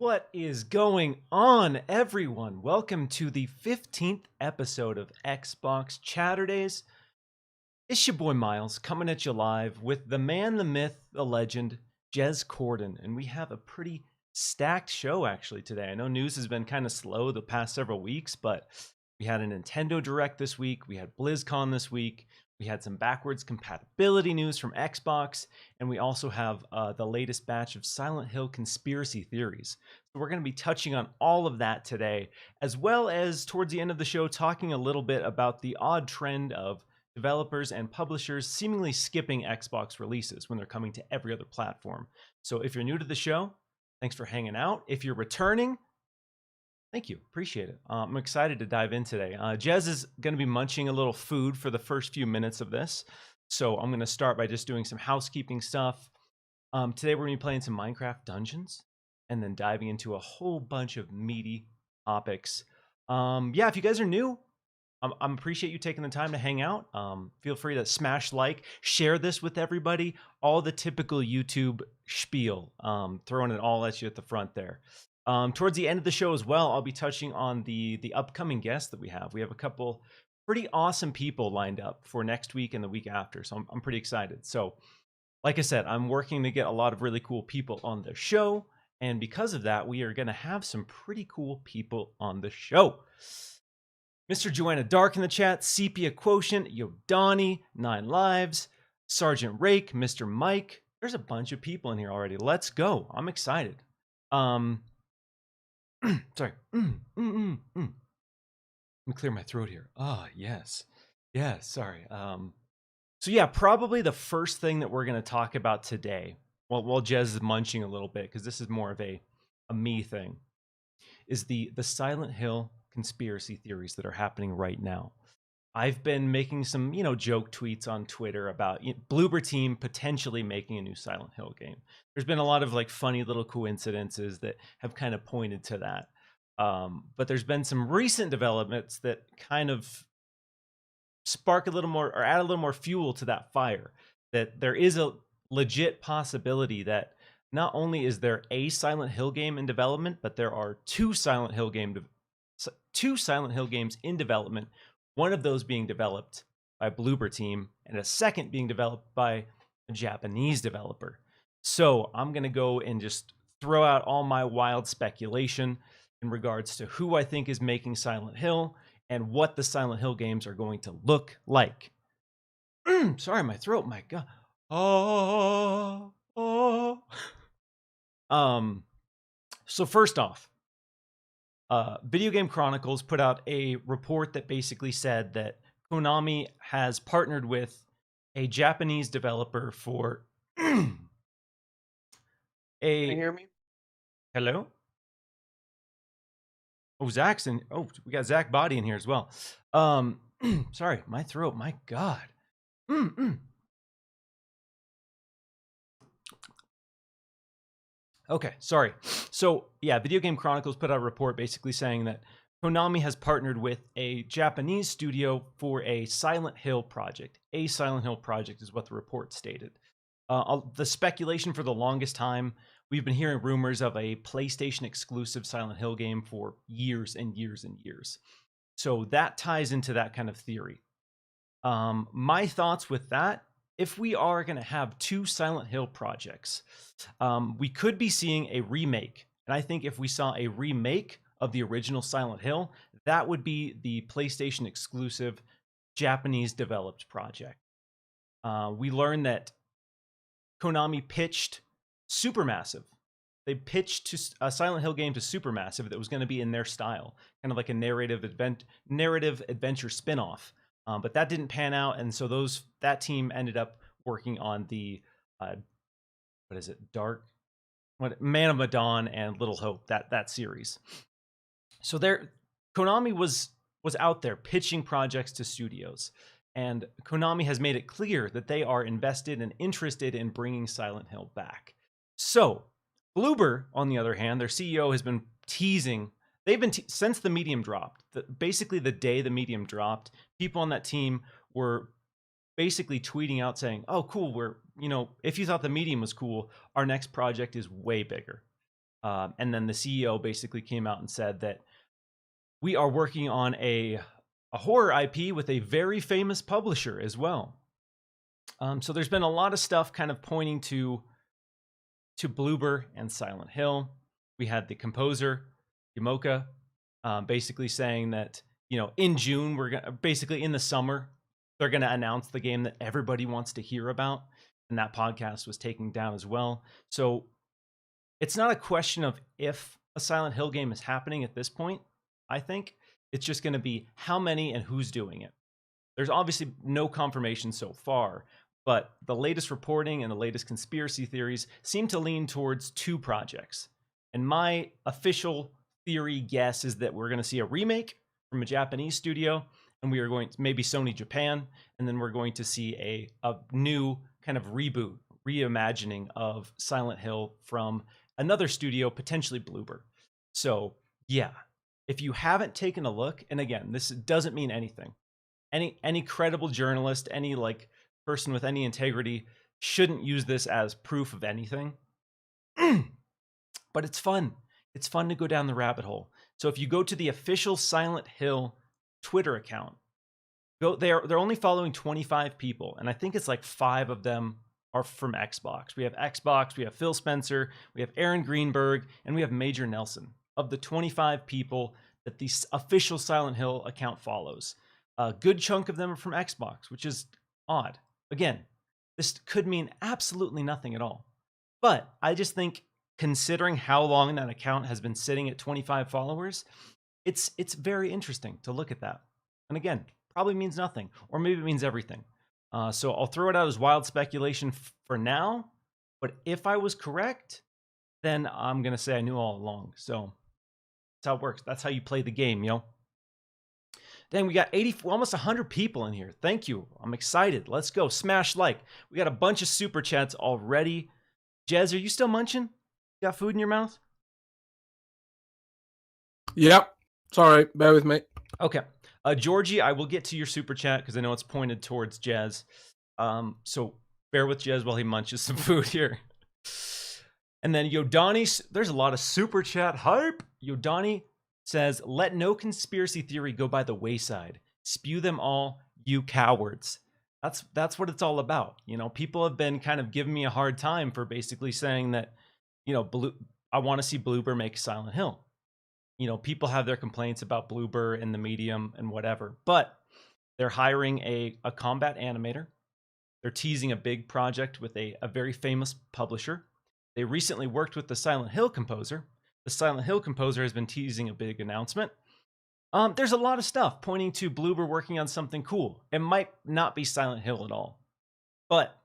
What is going on, everyone? Welcome to the 15th episode of Xbox Chaturdays. It's your boy Miles coming at you live with the man, the myth, the legend, Jez Corden. And we have a pretty stacked show actually today. I know news has been kind of slow the past several weeks, but we had a Nintendo Direct this week. We had BlizzCon this week. We had some backwards compatibility news from Xbox, and we also have the latest batch of Silent Hill conspiracy theories. So we're going to be touching on all of that today, as well as towards the end of the show, talking a little bit about the odd trend of developers and publishers seemingly skipping Xbox releases when they're coming to every other platform. So if you're new to the show, thanks for hanging out. If you're returning, thank you. Appreciate it. I'm excited to dive in today. Jez is going to be munching a little food for the first few minutes of this. So I'm going to start by just doing some housekeeping stuff. Today we're going to be playing some Minecraft Dungeons and then diving into a whole bunch of meaty topics. Yeah, if you guys are new, I appreciate you taking the time to hang out. Feel free to smash like, share this with everybody. All the typical YouTube spiel, throwing it all at you at the front there. Towards the end of the show as well, I'll be touching on the upcoming guests that we have. We have a couple pretty awesome people lined up for next week and the week after, so I'm pretty excited. So, like I said, I'm working to get a lot of really cool people on the show, and because of that, we are going to have some pretty cool people on the show. Mr. Joanna Dark in the chat, Sepia Quotient, Yodani, 9 Lives, Sergeant Rake, Mr. Mike. There's a bunch of people in here already. Let's go. I'm excited. Sorry. Let me clear my throat here. Oh, yes. Yeah, sorry. So yeah, probably the first thing that we're going to talk about today, while Jez is munching a little bit, because this is more of a me thing, is the Silent Hill conspiracy theories that are happening right now. I've been making some, joke tweets on Twitter about Bloober Team potentially making a new Silent Hill game. There's been a lot of funny little coincidences that have kind of pointed to that. But there's been some recent developments that kind of spark a little more or add a little more fuel to that fire. That there is a legit possibility that not only is there a Silent Hill game in development, but there are two Silent Hill games in development. One of those being developed by Bloober Team, and a second being developed by a Japanese developer. So I'm going to go and just throw out all my wild speculation in regards to who I think is making Silent Hill and what the Silent Hill games are going to look like. Sorry, my throat, my God. So first off, Video Game Chronicles put out a report that basically said that Konami has partnered with a Japanese developer for Can you hear me? Hello? Oh, Zach's in. Oh, we got Zach Body in here as well. Sorry, my throat. My God. Okay, sorry. So, yeah, Video Game Chronicles put out a report basically saying that Konami has partnered with a Japanese studio for a Silent Hill project. A Silent Hill project is what the report stated. The speculation for the longest time, we've been hearing rumors of a PlayStation exclusive Silent Hill game for years and years and years. So that ties into that kind of theory. My thoughts with that, if we are going to have two Silent Hill projects, we could be seeing a remake. And I think if we saw a remake of the original Silent Hill, that would be the PlayStation exclusive Japanese developed project. We learned that Konami pitched Supermassive. They pitched a Silent Hill game to Supermassive that was going to be in their style, kind of like a narrative adventure spin-off. But that didn't pan out, and so that team ended up working on the Man of Medan and Little Hope, that series. So Konami was out there pitching projects to studios, and Konami has made it clear that they are invested and interested in bringing Silent Hill back. So Bloober, on the other hand, their CEO has been teasing. They've been since the Medium dropped. Basically, the day the Medium dropped, people on that team were basically tweeting out saying, "Oh, cool! If you thought the Medium was cool, our next project is way bigger." And then the CEO basically came out and said that we are working on a horror IP with a very famous publisher as well. So there's been a lot of stuff kind of pointing to Bloober and Silent Hill. We had the composer, Yamoka, basically saying that, in June, basically in the summer, they're going to announce the game that everybody wants to hear about. And that podcast was taken down as well. So it's not a question of if a Silent Hill game is happening at this point, I think. It's just going to be how many and who's doing it. There's obviously no confirmation so far, but the latest reporting and the latest conspiracy theories seem to lean towards 2 projects. And my official theory guess is that we're going to see a remake from a Japanese studio, and we are going to maybe Sony Japan, and then we're going to see a new kind of reboot, reimagining of Silent Hill from another studio, potentially Bloober. So yeah, if you haven't taken a look, and again, this doesn't mean anything. Any credible journalist, any person with any integrity shouldn't use this as proof of anything. But it's fun. It's fun to go down the rabbit hole. So if you go to the official Silent Hill Twitter account, they're only following 25 people, and I think it's 5 of them are from Xbox. We have Xbox, we have Phil Spencer, we have Aaron Greenberg, and we have Major Nelson. Of the 25 people that the official Silent Hill account follows, a good chunk of them are from Xbox, which is odd. Again, this could mean absolutely nothing at all. But I just think, considering how long that account has been sitting at 25 followers, it's very interesting to look at that. And again, probably means nothing, or maybe it means everything. So I'll throw it out as wild speculation for now. But if I was correct, then I'm going to say I knew all along. So that's how it works. That's how you play the game, yo. Dang, we got almost 100 people in here. Thank you. I'm excited. Let's go. Smash like. We got a bunch of super chats already. Jez, are you still munching? You got food in your mouth? Yep. It's all right. Bear with me. Okay. Georgie, I will get to your super chat because I know it's pointed towards Jez. So bear with Jez while he munches some food here. And then Yodani, there's a lot of super chat hype. Yodani says, let no conspiracy theory go by the wayside. Spew them all, you cowards. That's what it's all about. People have been kind of giving me a hard time for basically saying that, I want to see Bloober make Silent Hill. People have their complaints about Bloober and the medium and whatever, but they're hiring a combat animator. They're teasing a big project with a very famous publisher. They recently worked with the Silent Hill composer. The Silent Hill composer has been teasing a big announcement. There's a lot of stuff pointing to Bloober working on something cool. It might not be Silent Hill at all. But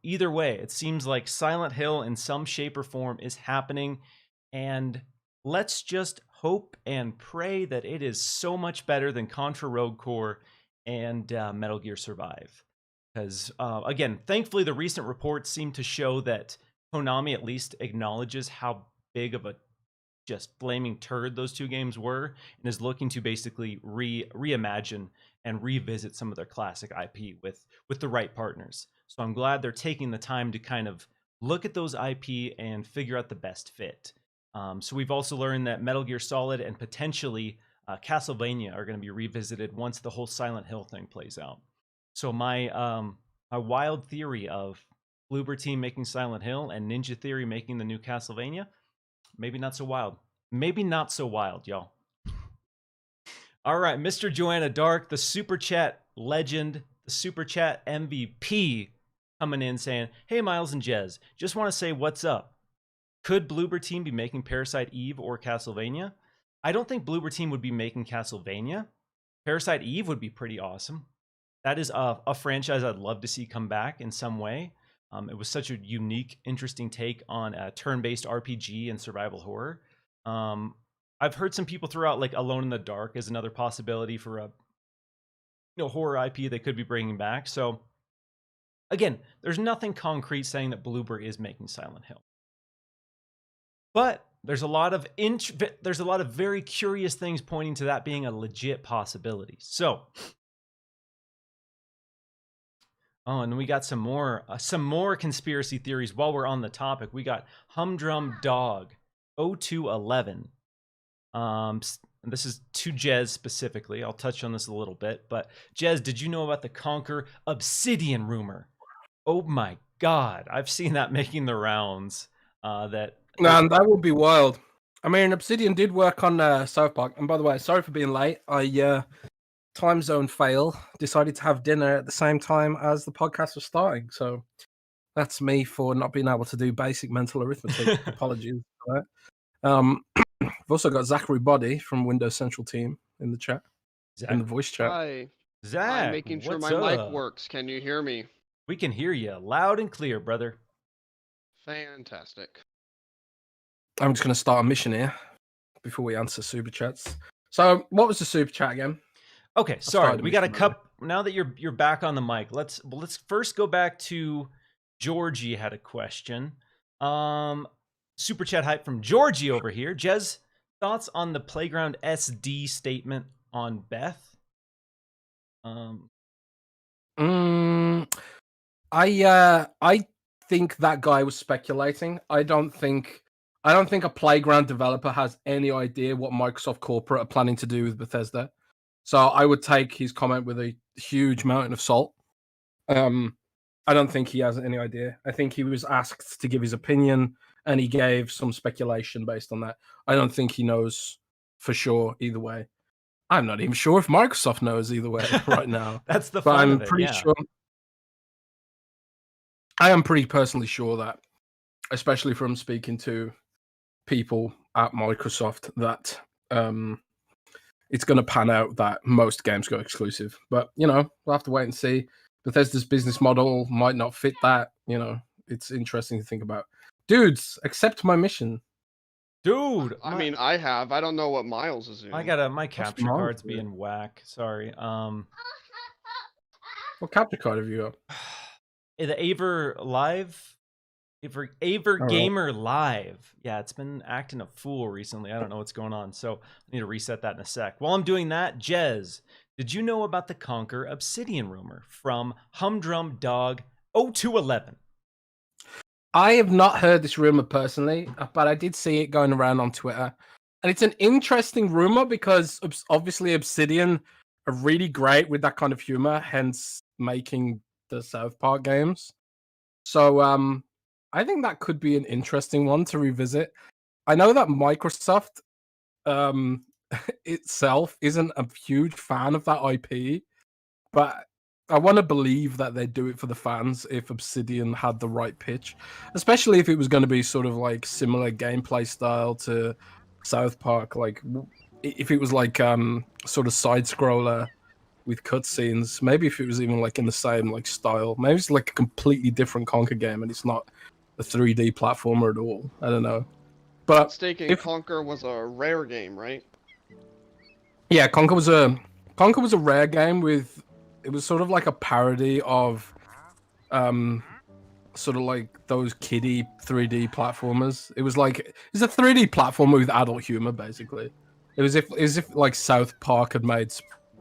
either way, it seems like Silent Hill in some shape or form is happening. And let's just hope and pray that it is so much better than Contra Rogue Core and Metal Gear Survive. Because, again, thankfully the recent reports seem to show that Konami at least acknowledges how big of a just flaming turd those 2 games were, and is looking to basically reimagine and revisit some of their classic IP with the right partners. So I'm glad they're taking the time to kind of look at those IP and figure out the best fit. So we've also learned that Metal Gear Solid and potentially Castlevania are going to be revisited once the whole Silent Hill thing plays out. So my wild theory of Bloober team making Silent Hill and Ninja Theory making the new Castlevania, maybe not so wild. Maybe not so wild, y'all. All right, Mr. Joanna Dark, the super chat legend, the super chat MVP, coming in saying, hey, Miles and Jez, just want to say what's up. Could Bloober team be making Parasite Eve or Castlevania? I don't think Bloober team would be making Castlevania. Parasite Eve would be pretty awesome. That is a franchise I'd love to see come back in some way. It was such a unique, interesting take on a turn-based RPG and survival horror. I've heard some people throw out Alone in the Dark as another possibility for a horror IP they could be bringing back. So again, there's nothing concrete saying that Bloober is making Silent Hill, but there's a lot of very curious things pointing to that being a legit possibility. So. Oh, and we got some more conspiracy theories while we're on the topic. We got Humdrum Dog. 0211. This is to Jez specifically. I'll touch on this a little bit, but Jez, did you know about the Conquer Obsidian rumor? Oh my God, I've seen that making the rounds. Man, that would be wild. I mean, Obsidian did work on South Park, and by the way, sorry for being late. I time zone fail. Decided to have dinner at the same time as the podcast was starting, so that's me for not being able to do basic mental arithmetic. Apologies for that. I've also got Zachary Body from Windows Central team in the chat, Zach, in the voice chat. Hi. Zach, I'm making sure what's my mic up? works. Can you hear me? We can hear you loud and clear, brother. Fantastic. I'm just going to start a mission here before we answer super chats. So, what was the super chat again? Okay, sorry. We got a cup now that you're back on the mic. Let's first go back to Georgie had a question. Super chat hype from Georgie over here. Jez, thoughts on the Playground SD statement on Beth? I think that guy was speculating. I don't think a Playground developer has any idea what Microsoft corporate are planning to do with Bethesda. So I would take his comment with a huge mountain of salt. I don't think he has any idea. I think he was asked to give his opinion, and he gave some speculation based on that. I don't think he knows for sure either way. I'm not even sure if Microsoft knows either way right now. That's the but fun I'm of it, pretty yeah. sure. I am pretty personally sure that, especially from speaking to people at Microsoft, that it's going to pan out that most games go exclusive. But, we'll have to wait and see. Bethesda's business model might not fit that. It's interesting to think about. Dudes, accept my mission. Dude, I mean, I don't know what Miles is doing. my capture card's being whack. Sorry. What capture card have you got? The Aver Live? Aver Gamer Live. Yeah, it's been acting a fool recently. I don't know what's going on. So I need to reset that in a sec. While I'm doing that, Jez, did you know about the Conquer Obsidian rumor from Humdrum Dog 0211? I have not heard this rumor personally, but I did see it going around on Twitter. And it's an interesting rumor because obviously Obsidian are really great with that kind of humor, hence making the South Park games. So I think that could be an interesting one to revisit. I know that Microsoft itself isn't a huge fan of that IP, but I want to believe that they do it for the fans if Obsidian had the right pitch, especially if it was going to be sort of like similar gameplay style to South Park. Like if it was like sort of side scroller with cutscenes, maybe if it was even like in the same like style, maybe it's like a completely different Conquer game and it's not a 3D platformer at all. I don't know. But Conquer was a Rare game, right? Yeah, Conquer was a Rare game with. It was sort of like a parody of, sort of like those kiddie 3D platformers. It's a 3D platformer with adult humor, basically. It was as if like South Park had made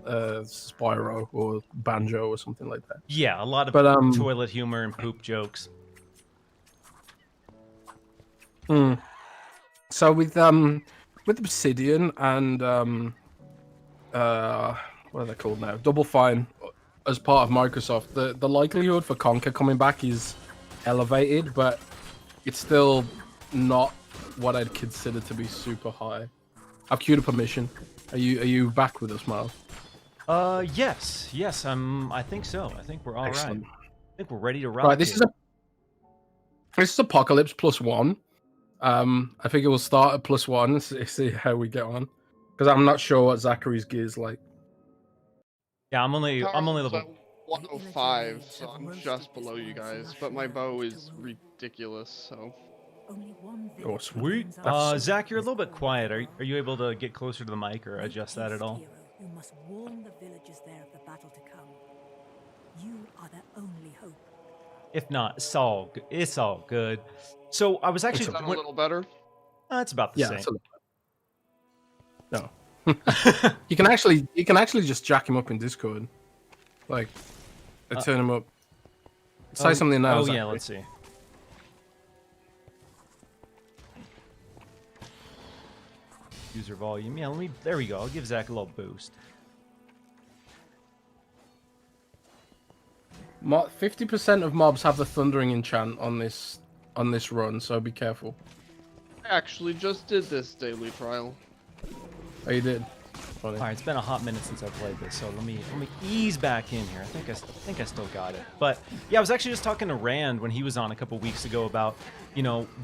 Spyro or Banjo or something like that. Yeah, a lot of toilet humor and poop jokes. So with Obsidian and what are they called now? Double Fine as part of Microsoft, the likelihood for Conquer coming back is elevated, but it's still not what I'd consider to be super high. I've queued up a mission. Are you back with us, Miles? Yes, I think so. I think we're all Excellent. right. I think we're ready to rock. Right, this is Apocalypse +1. I think it will start at +1. See how we get on, because I'm not sure what Zachary's gear is like. Yeah, I'm only level 105, so I'm just below you guys. But my bow is ridiculous, so. Oh, sweet. Zach, you're a little bit quiet. Are you able to get closer to the mic or adjust that at all? You must warn the villagers there of the battle to come. You are their only hope. If not, it's all good. So I was actually Is that a little better? It's about the same. No. you can actually just jack him up in Discord. Like, turn him up. Say something now. Oh Zachary. yeah, let's see. user volume. Yeah, there we go. I'll give Zach a little boost. 50% of mobs have the thundering enchant on this run, so be careful. I actually just did this daily trial. Oh, you did. Funny. All right, it's been a hot minute since I played this, so let me ease back in here. I think I still got it. But yeah, I was actually just talking to Rand when he was on a couple weeks ago about,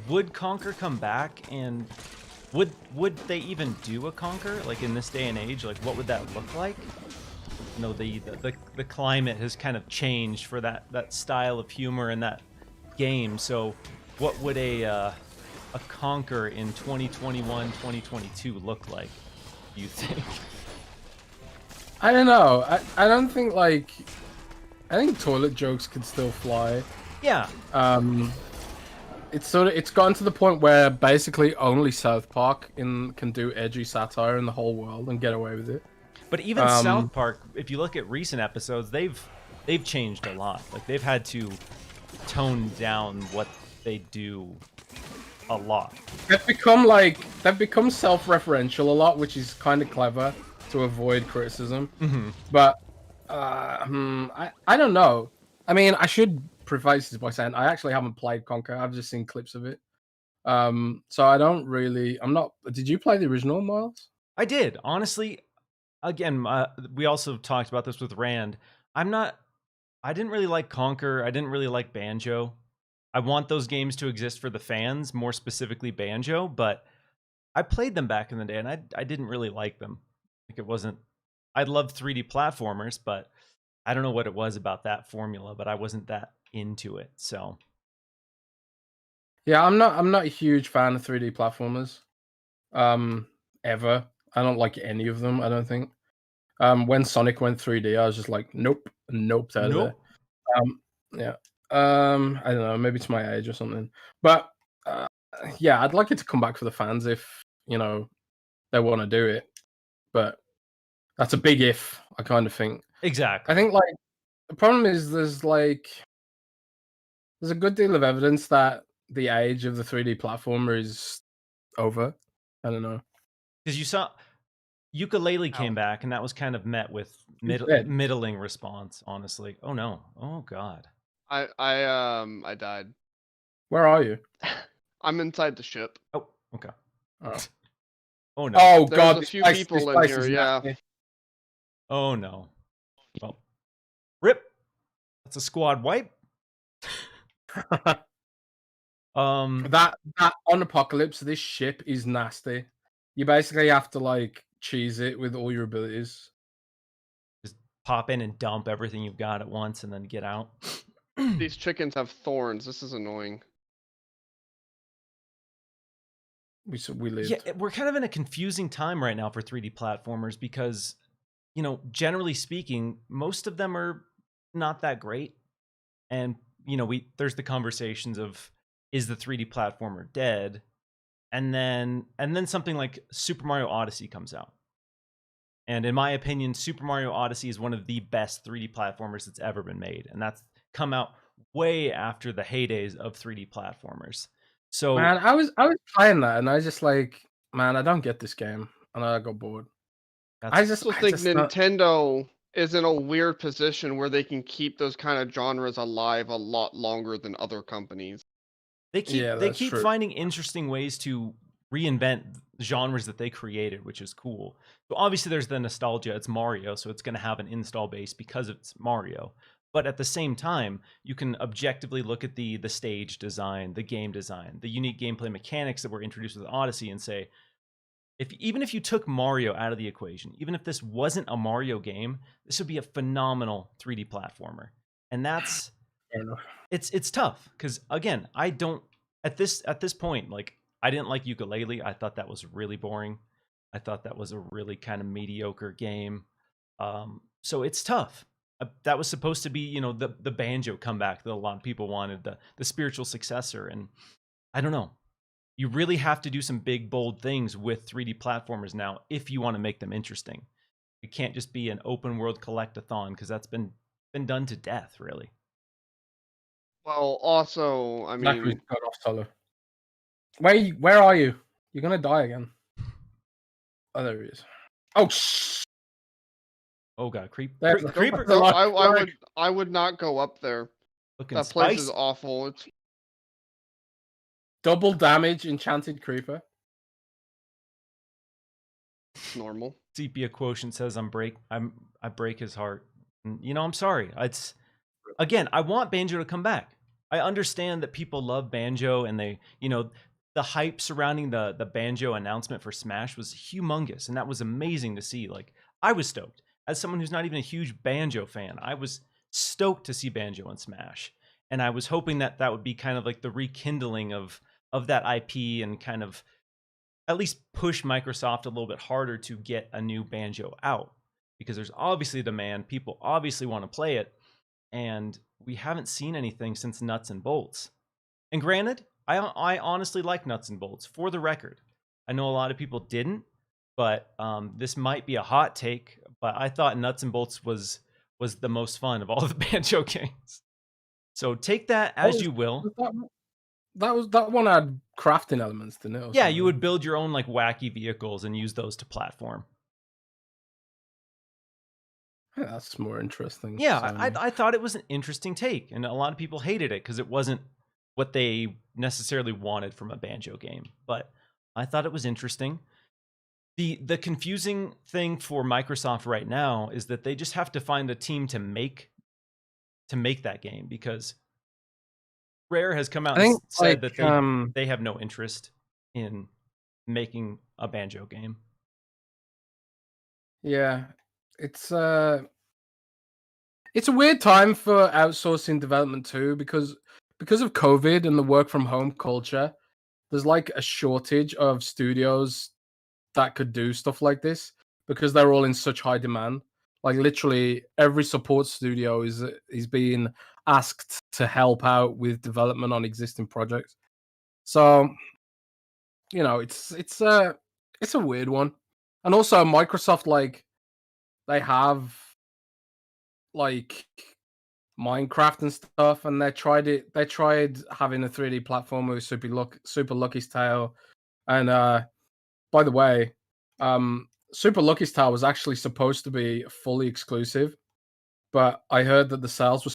would Conquer come back, and would they even do a Conquer like in this day and age? Like, what would that look like? The climate has kind of changed for that style of humor in that game. So, what would a Conquer in 2021, 2022 look like? You think? I don't know. I don't think I think toilet jokes can still fly. Yeah. It's gotten to the point where basically only South Park can do edgy satire in the whole world and get away with it. But even South Park, if you look at recent episodes, they've changed a lot. Like, they've had to tone down what they do a lot. They've become self-referential a lot, which is kind of clever to avoid criticism. Mm-hmm. But I don't know. I mean, I should preface this by saying I actually haven't played Conquer. I've just seen clips of it. So I don't really. I'm not. Did you play the original, Miles? I did, honestly. Again, we also talked about this with Rand. I didn't really like Conquer. I didn't really like Banjo. I want those games to exist for the fans, more specifically Banjo, but I played them back in the day, and I didn't really like them. Like, it wasn't... I loved 3D platformers, but I don't know what it was about that formula, but I wasn't that into it, so... Yeah, I'm not a huge fan of 3D platformers. Ever. I don't like any of them, I don't think. When Sonic went 3D, I was just like, nope out of there. Yeah. I don't know, maybe it's my age or something. But yeah, I'd like it to come back for the fans if, they want to do it. But that's a big if, I kind of think. Exactly. I think the problem is there's a good deal of evidence that the age of the 3D platformer is over. I don't know. Because you saw Ukulele came back, and that was kind of met with middling response, honestly. Oh no. Oh god. I died. Where are you? I'm inside the ship. Oh, okay. Oh, Oh no. oh There's god, a few people in here, yeah. Oh no. Well, rip. That's a squad wipe. That on Apocalypse, this ship is nasty. You basically have to cheese it with all your abilities. Just pop in and dump everything you've got at once, and then get out. These chickens have thorns. This is annoying. We lived. Yeah, we're kind of in a confusing time right now for 3D platformers because, generally speaking, most of them are not that great. And, there's the conversations of, is the 3D platformer dead? And then something like Super Mario Odyssey comes out. And in my opinion, Super Mario Odyssey is one of the best 3D platformers that's ever been made. And that's come out way after the heydays of 3D platformers. So, man, I was playing that, and I was just like, man, I don't get this game, and I got bored. I just think Nintendo is in a weird position where they can keep those kind of genres alive a lot longer than other companies. They keep finding interesting ways to reinvent genres that they created, which is cool. So obviously there's the nostalgia. It's Mario, so it's going to have an install base because it's Mario. But at the same time, you can objectively look at the stage design, the game design, the unique gameplay mechanics that were introduced with Odyssey and say, even if you took Mario out of the equation, even if this wasn't a Mario game, this would be a phenomenal 3D platformer. And that's it's tough because again, I don't at this point, I didn't like Ukulele. I thought that was really boring. I thought that was a really kind of mediocre game. So it's tough. That was supposed to be, the Banjo comeback that a lot of people wanted, the spiritual successor. And I don't know. You really have to do some big, bold things with 3D platformers now if you want to make them interesting. It can't just be an open world collectathon because that's been done to death, really. Well, also, I mean... Got off, Tyler. Where are you? You're going to die again. Oh, there he is. Oh, Oh god, There's creeper. No, Sorry. I would not go up there. Looking That place is spicy. awful. It's Double damage, enchanted creeper. normal. Sepia quotient says I break his heart. You know, I'm sorry. It's again, I want Banjo to come back. I understand that people love Banjo and they, you know, the hype surrounding the Banjo announcement for Smash was humongous and that was amazing to see. Like I was stoked. As someone who's not even a huge Banjo fan, I was stoked to see Banjo in Smash. And I was hoping that that would be kind of like the rekindling of that IP and kind of at least push Microsoft a little bit harder to get a new Banjo out because there's obviously a demand. People obviously want to play it, and we haven't seen anything since Nuts and Bolts. And granted, I honestly like Nuts and Bolts. For the record, I know a lot of people didn't, but this might be a hot take. But I thought Nuts and Bolts was the most fun of all the Banjo games. So take that as you will. That one had crafting elements, didn't it? Yeah, you would build your own like wacky vehicles and use those to platform. Yeah, that's more interesting. Yeah, I thought it was an interesting take, and a lot of people hated it because it wasn't what they necessarily wanted from a Banjo game. But I thought it was interesting. The confusing thing for Microsoft right now is that they just have to find a team to make that game because Rare has come out and said that they have no interest in making a Banjo game. Yeah, it's a weird time for outsourcing development too because of COVID and the work from home culture. There's like a shortage of studios that could do stuff like this because they're all in such high demand. Like literally every support studio is being asked to help out with development on existing projects. So, you know, it's a weird one. And also Microsoft, like, they have like Minecraft and stuff, and they tried having a 3D platform with Super Lucky's Tale. And by the way, Super Lucky's Tale was actually supposed to be fully exclusive, but I heard that the sales were